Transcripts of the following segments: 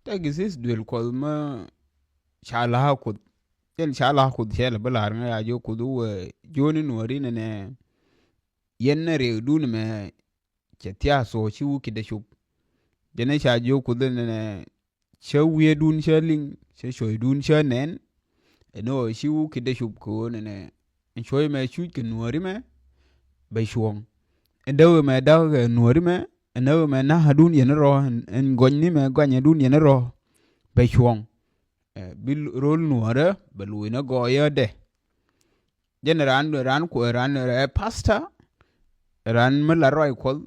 ta gisis duel kol ma shala kud yen shala kud shela balar nga ya jo kudu we joni nuari ne yen na re dun me chetia so chi wu kide shup jene sha jo kudu ne she wiye dun she ling she shoy dun she nen no shi wu kide shup ko ne shoy me shu ke nuari me bay shuong endewe me daw ke nuari me endewe me na hadun yen ro en gonni me gwanye dun yen ro bay shuong bil rol nuara baluina goya de jen ran ko ran pasta ran mala roy kol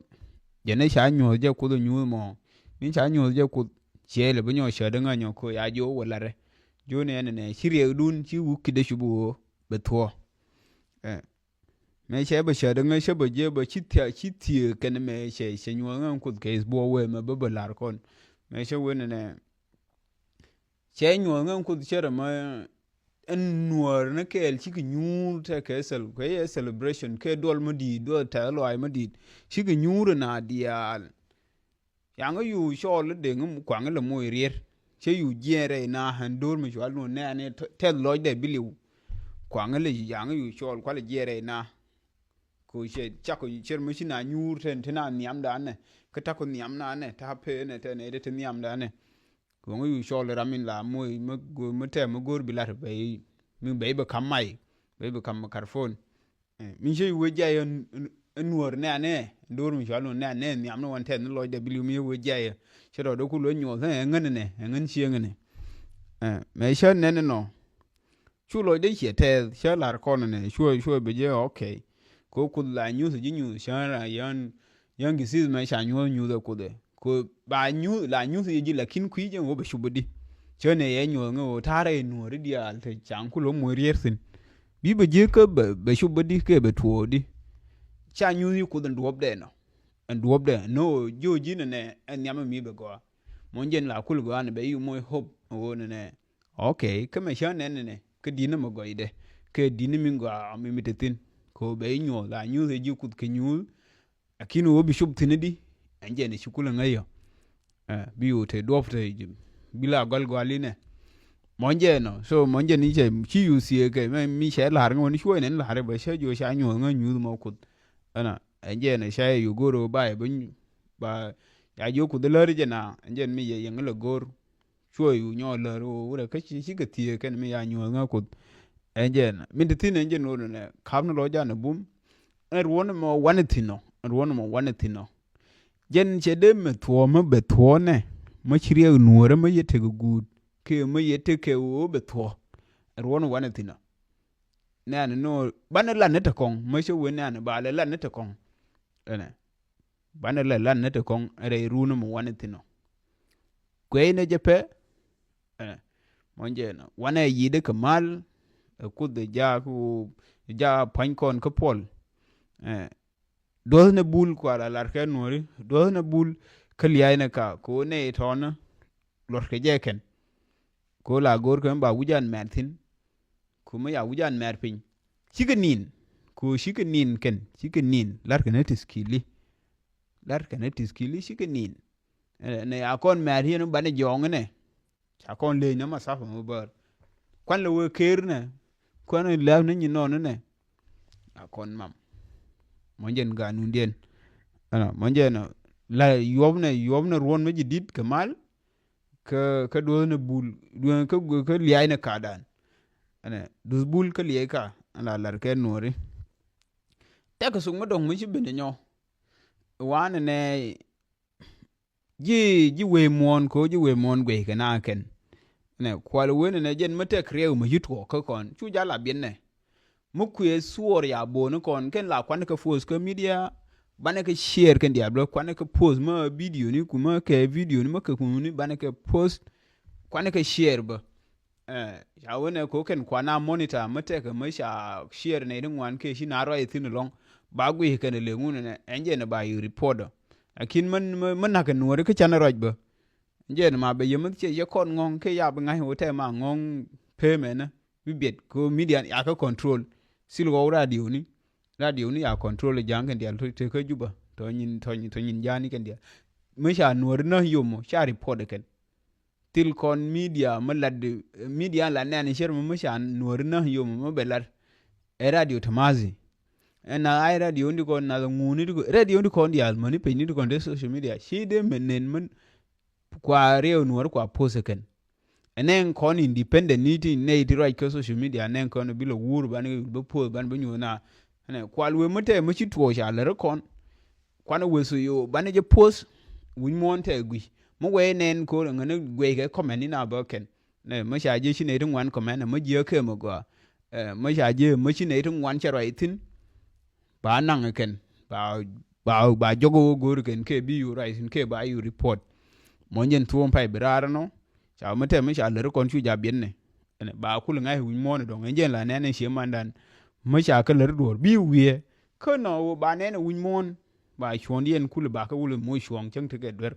jene sha nyo je kudu nyu mo min sha nyo je kud chele bunyo shada nga nyo ko ya jo wala re jo ne shirye dun chi wu kide shubu betwo me she ba shada nga she ba je ba chitia kan me she nyo nga kud ke bo we me ba lar kon me she wona ne che nyo nga kud chere ma en nuor na kel chi nyu ta ke sel ko ye celebration ke dol modi do ta lo ai modi chi nyu na dial yang yu shol de ngum kwang le mo rier che yu jere na han dor mi shol no ne te lo de biliu kwang le yang yu shol kwa le jere na ko she cha ko cher mi na nyu ten na niam da ne ka ta ko niam na ne ta pe ne te ne de niam da ne ko yu shol ramin la mo mo te mo gor bilar be mi be ba kam mai be ba kam karfon min she we jayen nuor ne dor mi shalo ne niam no won ten lo de biliu mi we jaye shiro do ku lo nyo ngan chi ngane me sha ne no chu lo de che te sha lar kon ne shu be je okay ko ku la nyu ji nyu sha ra yan gi sis me sha nyu da ku de ko ba nyu la nyu ji la kin ku je wo be shubudi che ne ye nyu ngo tare nuor dia te chang ku lo mo riersin bi be je ka be shubudi ke be tuo di cha nyu yu kudan duob de no en duob de no jo ji ne en nyama mi be go mon jen la kul go an be yu moy hob wo ne okay ke me sha ne ke dina mo go ide ke dina mi go mi mitetin ko be nyu la nyu ji kud ke nyu akinu wo bi shub tinidi en je ne shukula ngayo bi u te duob te bila gol go aline mon je no so mon je ni je chi yu sie ke mi she la har ngon shwo ne la har be she jo sha nyu nyu mo kud ana anje ne shaye yu goro ba bun ba ya jo ku de lari jena anje mi ye yang le gor sho yu nyo le ro wura ka shi ga tie kan mi ya nyo nga ku anje min de tin anje no ne kam no ja na bum er won mo wanetino jen che de me tuo me be tuo ne mo chire nuore me yete gu ke me yete ke o be tuo er won wanetino na no bana la neta kong mo she we na ba la neta kong ene bana la neta kong re runu mo wanetino kwe ne jepe monje no wana yide kamal ku de ja pan kon ko pol do ne bul kwa la lar ke nori do ne bul kaliya ne ka ko ne tona lor ke jeken ko la gor kan ba wujan mertin kuma ya wujan merpin shikenin ko shikenin ken shikenin lar kan tiskili shikenin ne akon mer hin ba ne jong ne akon le na masafa mo bar kwan le we ker ne kwan le ne ni non ne akon mam monjen ga nun den ana monjen la yobne ron me jidit kamal ka do ne bul do ka liay ne kadan ana dus bul ka liay ka ala lar ke nori te ka sung madong mi bene nyo wan ne ji we mon ko ji we mon gwe ka na ken ne kwal we ne jen mate krew ma yitwo ka kon chu jala bien ne mu ku suor ya bon kon ken la kwan ka fos ka media bane ka share ken dia blo kwan ka post ma video ni kuma ka video ni ma ka kunu ni bane ka post kwan ka share ba ya wona ko ken kwana monitor mate ka ma sha share ne din wan ke shi na ro itin long ba gwe ken le ngun ne enje ne ba yu report akin man na ka nuore ka chana roj ba enje ne ma be yemut che ye kon ngong ke ya ba ngai hote ma ngong payment na bi bet ko media ya ka control silgo radio ni ya control jang ken dia te ka juba to nyin jani ken dia me sha nuore na yomo sha report ken til kon media ma lad media la ne sher ma shan nur na yo ma belar e radio tamazi na ai radio ndi kon na nguni ndi radio ndi kon ya mani pe ndi kon de social media shi de menen man kwa reo nur kwa poseken enen kon independent ni ne ti right ko social media nen kon bilo wur ban be po ban be nyona ne kwalwe mate ma chi tuo sha le kon kwana weso yo ban je post win monte gui mo we nen ko ngane gwe ke comment ni na ba ken ne ma sha je shi ne tun wan comment ma je ke mo go ma sha je ma shi ne tun wan cha right tin ba nang ken ba jogo go ken ke bi yu right ke ba yu report mo nyen tuon pai birara no cha ma te ma sha le kon chu ja bien ne ba kul ngai win mon do ngen la ne she mandan ma sha ka le do bi wie ko no ba ne win mon ba chon yen kul ba ka wul mo shwang chang te ke der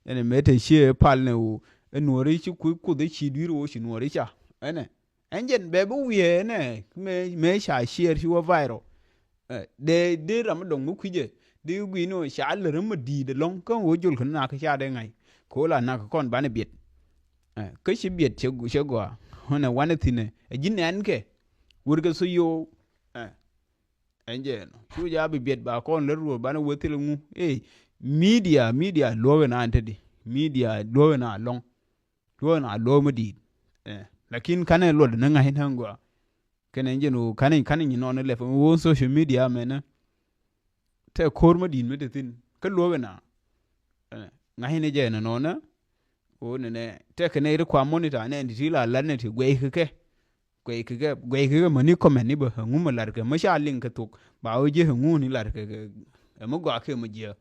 ene mete she pal ne u enori chi ku de chi diro shi nori cha ene enjen be bu wie ne me sha share shi wa viral de ram dong mu kuje de gwi no sha le ram di de long kan wo jul kan na ka sha de ngai ko la na ka kon ba ne biet ka shi biet che gu she go hona wana tine jin an ke wur ga so yo enjen su ja bi biet ba kon le ru ba na wo til ngu media lowe na antedi media lowe na long lowe na lo mudi lakin kana lo de nga hin hangwa kana njeno kana ni non le wo social media mena te kor mudi me de tin ka lowe na nga hin je na nona o ne te kana ire kwa monitor ne ndi la la ne ti gwe ke mani comment ni ba ngu ma lar ke ma sha link ka tok ba o je ngu ni lar ke mo gwa ke mo je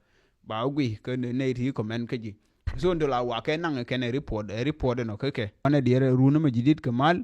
ba gwi ke ne ti comment ke ji so ndo la wa ke nang ke ne report no ke ane dire runa ma jidit ke mal